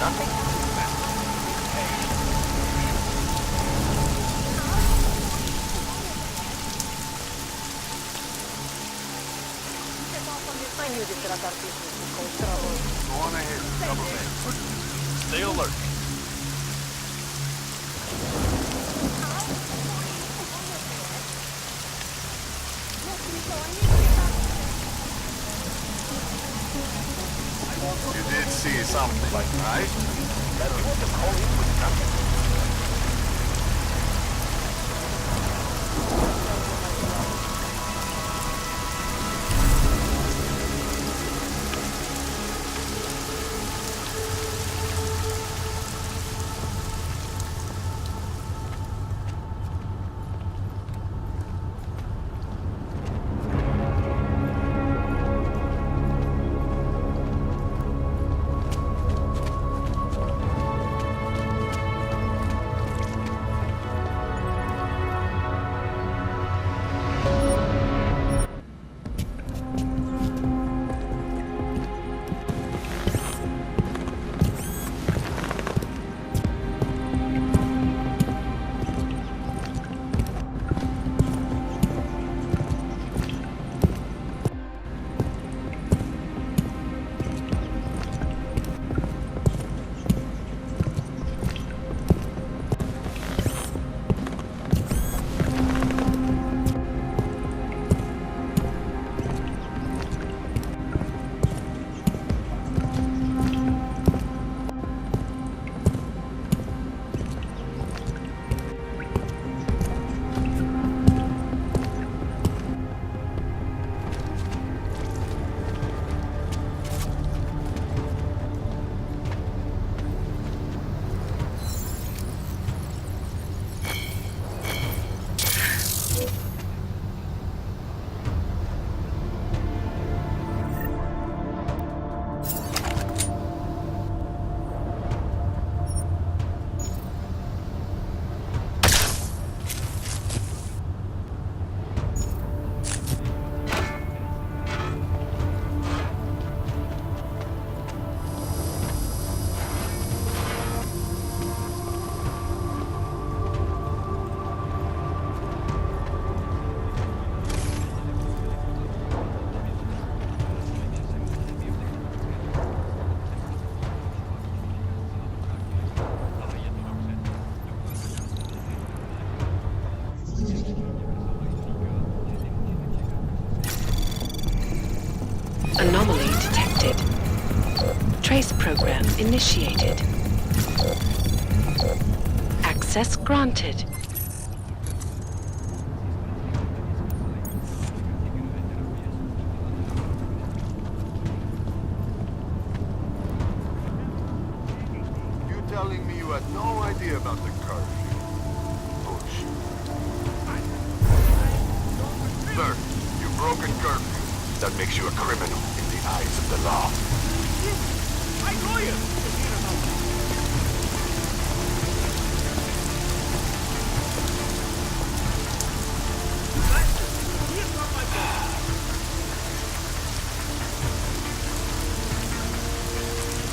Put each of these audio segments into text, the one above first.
Nothing? Go on ahead. Double that. Stay alert. You did see something, right? That was the calling with nothing. Anomaly detected. Trace program initiated. Access granted. You telling me you had no idea about the curfew? Bullshit. Sir, you've broken curfew. That makes you a criminal in the eyes of the law. My lawyer!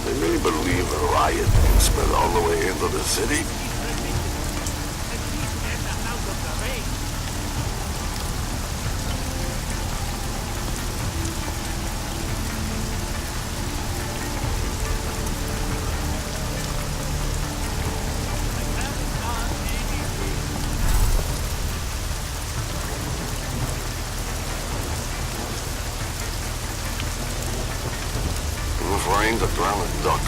They really believe a riot can spread all the way into the city? Frying to drown a duck.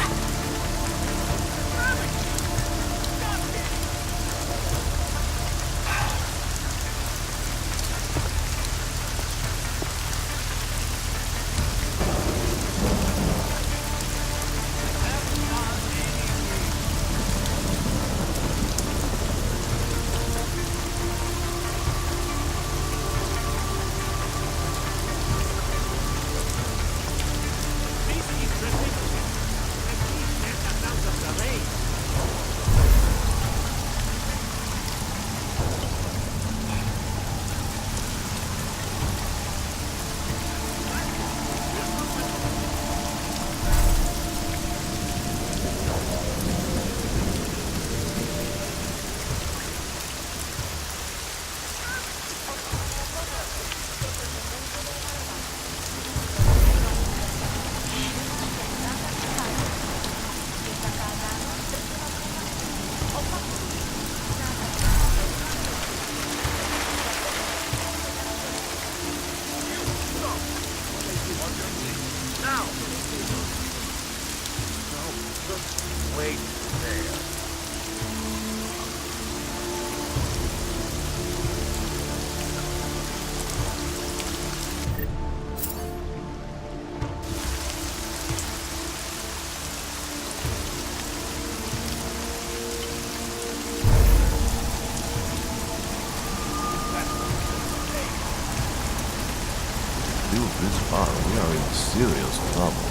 Still this far, we are in serious trouble.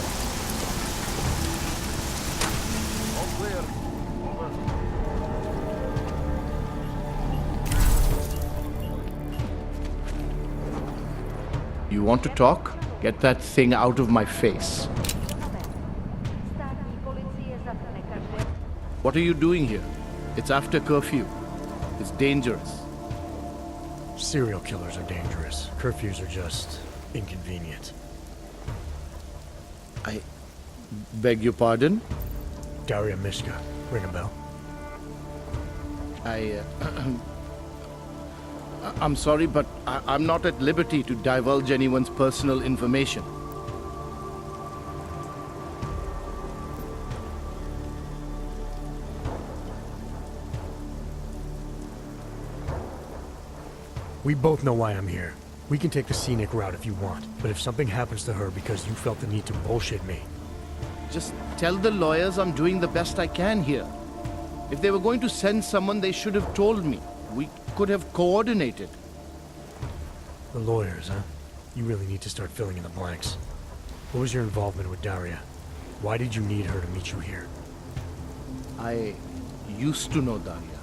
All clear. Over. You want to talk? Get that thing out of my face. What are you doing here? It's after curfew. It's dangerous. Serial killers are dangerous. Curfews are just inconvenient. I beg your pardon? Daria Mishka. Ring a bell? I'm sorry, but I'm not at liberty to divulge anyone's personal information. We both know why I'm here. We can take the scenic route if you want, but if something happens to her because you felt the need to bullshit me, Just tell the lawyers I'm doing the best I can here. If they were going to send someone, they should have told me. We could have coordinated. the lawyers, huh? You really need to start filling in the blanks. What was your involvement with Daria? Why did you need her to meet you here? I used to know Daria.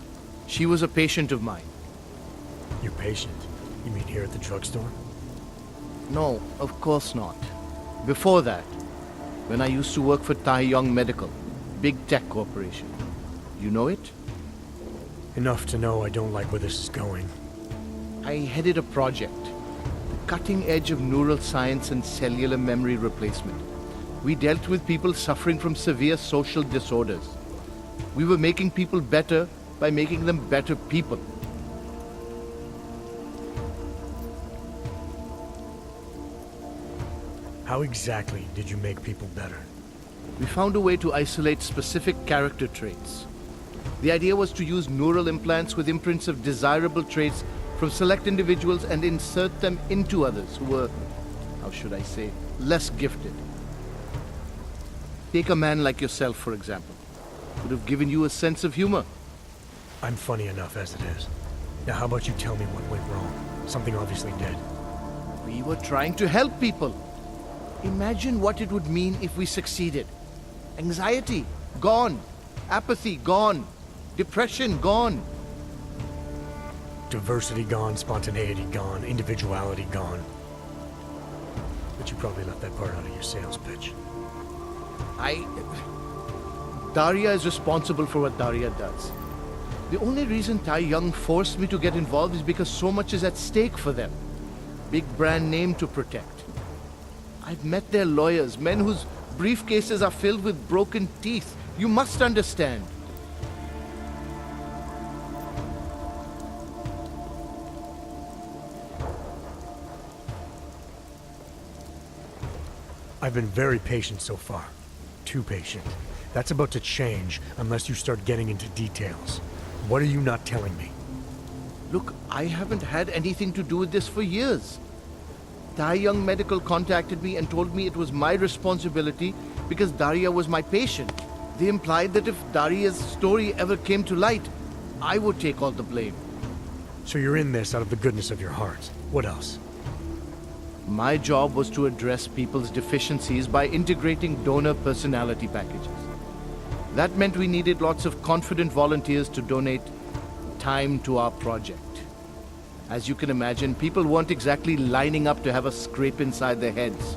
She was a patient of mine. Your patient? You mean here at the drugstore? No, of course not. Before that, when I used to work for Tai Yong Medical, big tech corporation. You know it? Enough to know I don't like where this is going. I headed a project, the cutting edge of neural science and cellular memory replacement. We dealt with people suffering from severe social disorders. We were making people better by making them better people. How exactly did you make people better? We found a way to isolate specific character traits. The idea was to use neural implants with imprints of desirable traits from select individuals and insert them into others who were, how should I say, less gifted. Take a man like yourself, for example. Would have given you a sense of humor. I'm funny enough as it is. Now how about you tell me what went wrong? Something obviously did. We were trying to help people. Imagine what it would mean if we succeeded. Anxiety, gone. Apathy, gone. Depression, gone. Diversity gone, spontaneity gone, individuality gone. But you probably left that part out of your sales pitch. Daria is responsible for what Daria does. The only reason Tai Young forced me to get involved is because so much is at stake for them. Big brand name to protect. I've met their lawyers, men whose briefcases are filled with broken teeth. You must understand. I've been very patient so far. Too patient. That's about to change unless you start getting into details. What are you not telling me? Look, I haven't had anything to do with this for years. Tai Young Medical contacted me and told me it was my responsibility because Daria was my patient. They implied that if Daria's story ever came to light, I would take all the blame. So you're in this out of the goodness of your heart. What else? My job was to address people's deficiencies by integrating donor personality packages. That meant we needed lots of confident volunteers to donate time to our project. As you can imagine, people weren't exactly lining up to have a scrape inside their heads.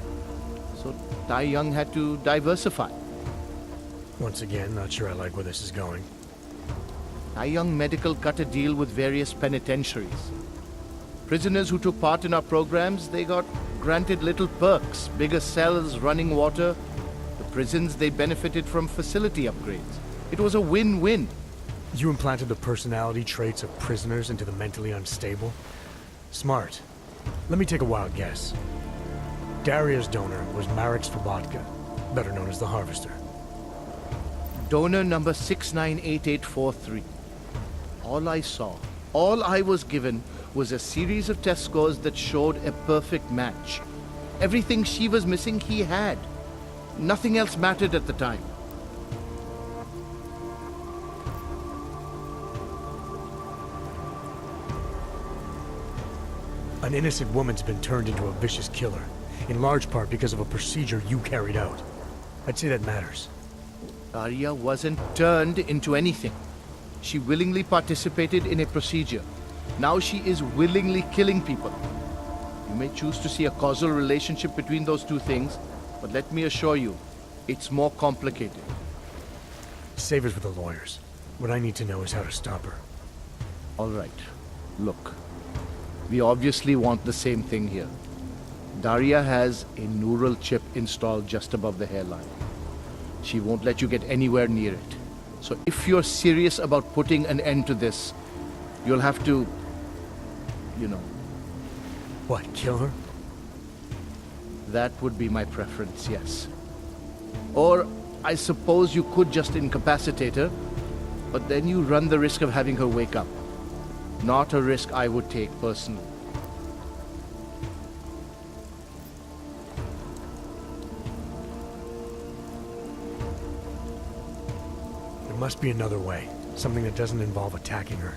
So Tai Young had to diversify. Once again, not sure I like where this is going. Tai Young Medical cut a deal with various penitentiaries. Prisoners who took part in our programs, they got granted little perks, bigger cells, running water. The prisons, they benefited from facility upgrades. It was a win-win. You implanted the personality traits of prisoners into the mentally unstable? Smart. Let me take a wild guess. Daria's donor was Marek Svobotka, better known as the Harvester. Donor number 698843. All I saw, all I was given was a series of test scores that showed a perfect match. Everything she was missing, he had. Nothing else mattered at the time. An innocent woman's been turned into a vicious killer. in large part because of a procedure you carried out. I'd say that matters. Daria wasn't turned into anything. She willingly participated in a procedure. Now she is willingly killing people. You may choose to see a causal relationship between those two things, but let me assure you, it's more complicated. Save it for the lawyers. What I need to know is how to stop her. All right. Look, we obviously want the same thing here. Daria has a neural chip installed just above the hairline. She won't let you get anywhere near it. So if you're serious about putting an end to this, you'll have to, you know, What, kill her? that would be my preference, yes. Or I suppose you could just incapacitate her, but then you run the risk of having her wake up. Not a risk I would take personally. There must be another way. Something that doesn't involve attacking her.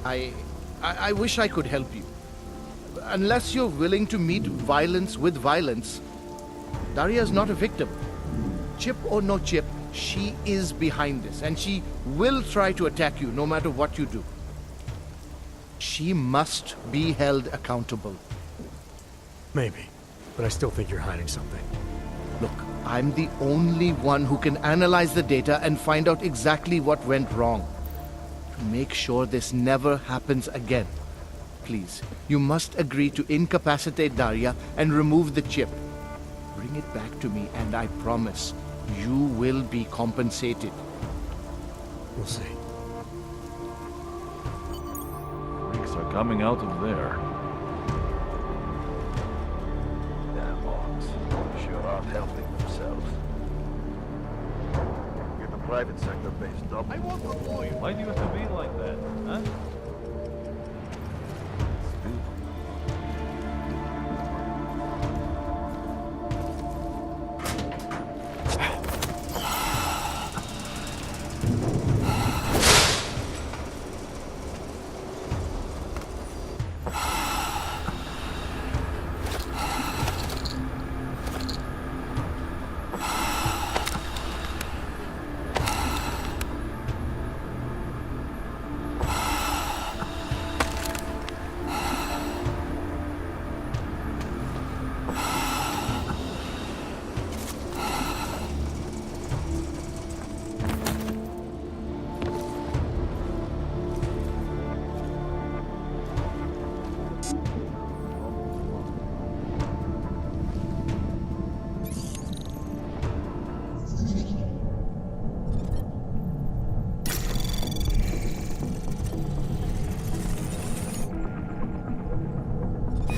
I wish I could help you. Unless you're willing to meet violence with violence, Daria's not a victim. Chip or no chip, she is behind this, and she will try to attack you no matter what you do. She must be held accountable. Maybe. But I still think you're hiding something. Look, I'm the only one who can analyze the data and find out exactly what went wrong. To make sure this never happens again. Please, you must agree to incapacitate Daria and remove the chip. Bring it back to me, and I promise you will be compensated. We'll see. Freaks are coming out of there. Damn orcs. Sure aren't helping themselves. Get the private sector based up. I won't report you. Why do you have to be like that, huh?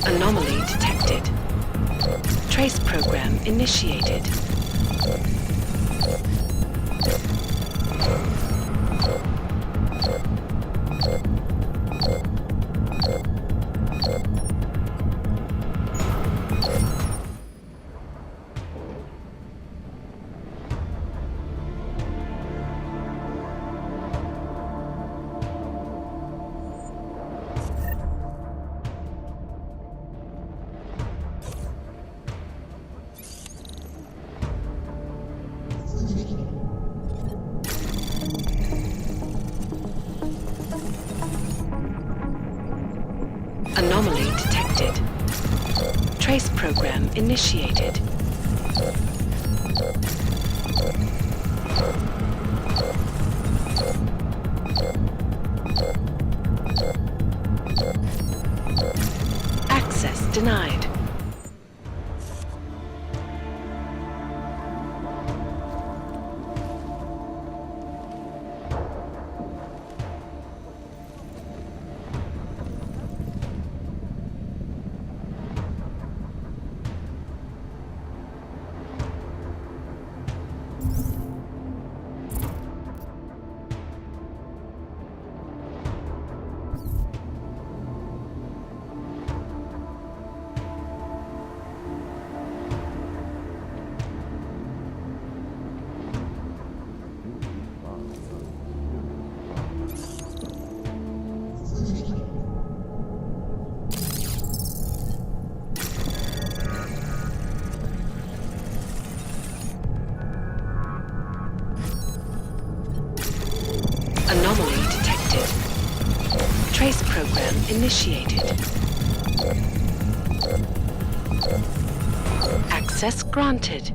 Anomaly detected. Trace program initiated. Anomaly detected. Trace program initiated. Access denied. Trace program initiated. Access granted.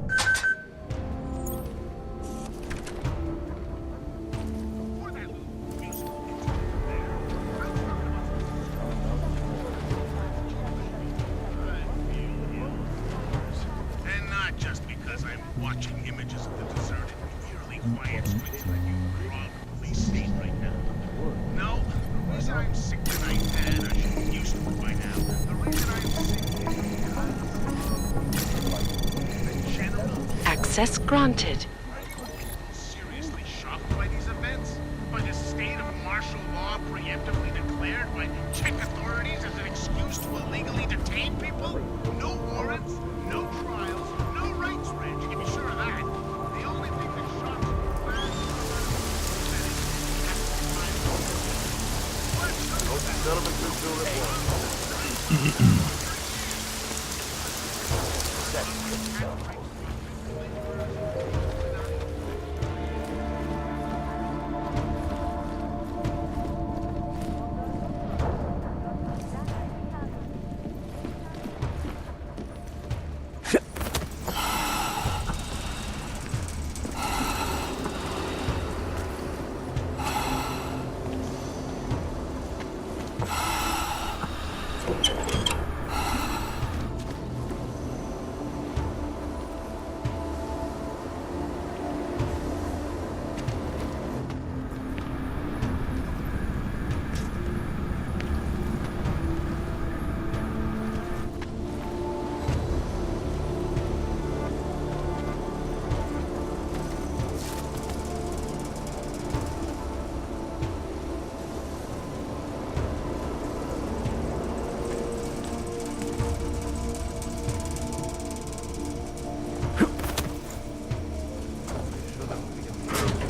And not just because I'm watching images of the deserted, eerily quiet streets of a new probably state right now. No, the reason I'm sick tonight, and I should be used to it by now, the reason I'm sick is because the general Access granted. seriously shocked by these events? By the state of martial law preemptively declared by Czech authorities as an excuse to illegally detain people? No warrants, no trials, no rights, Reg. You can be sure of that. The only thing that shocks me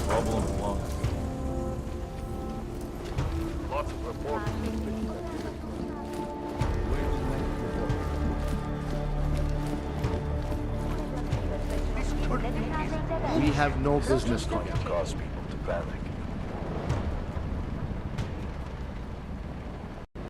Problem along. Lots of reports of suspicious activity. We have no business This contact. could cause people to panic.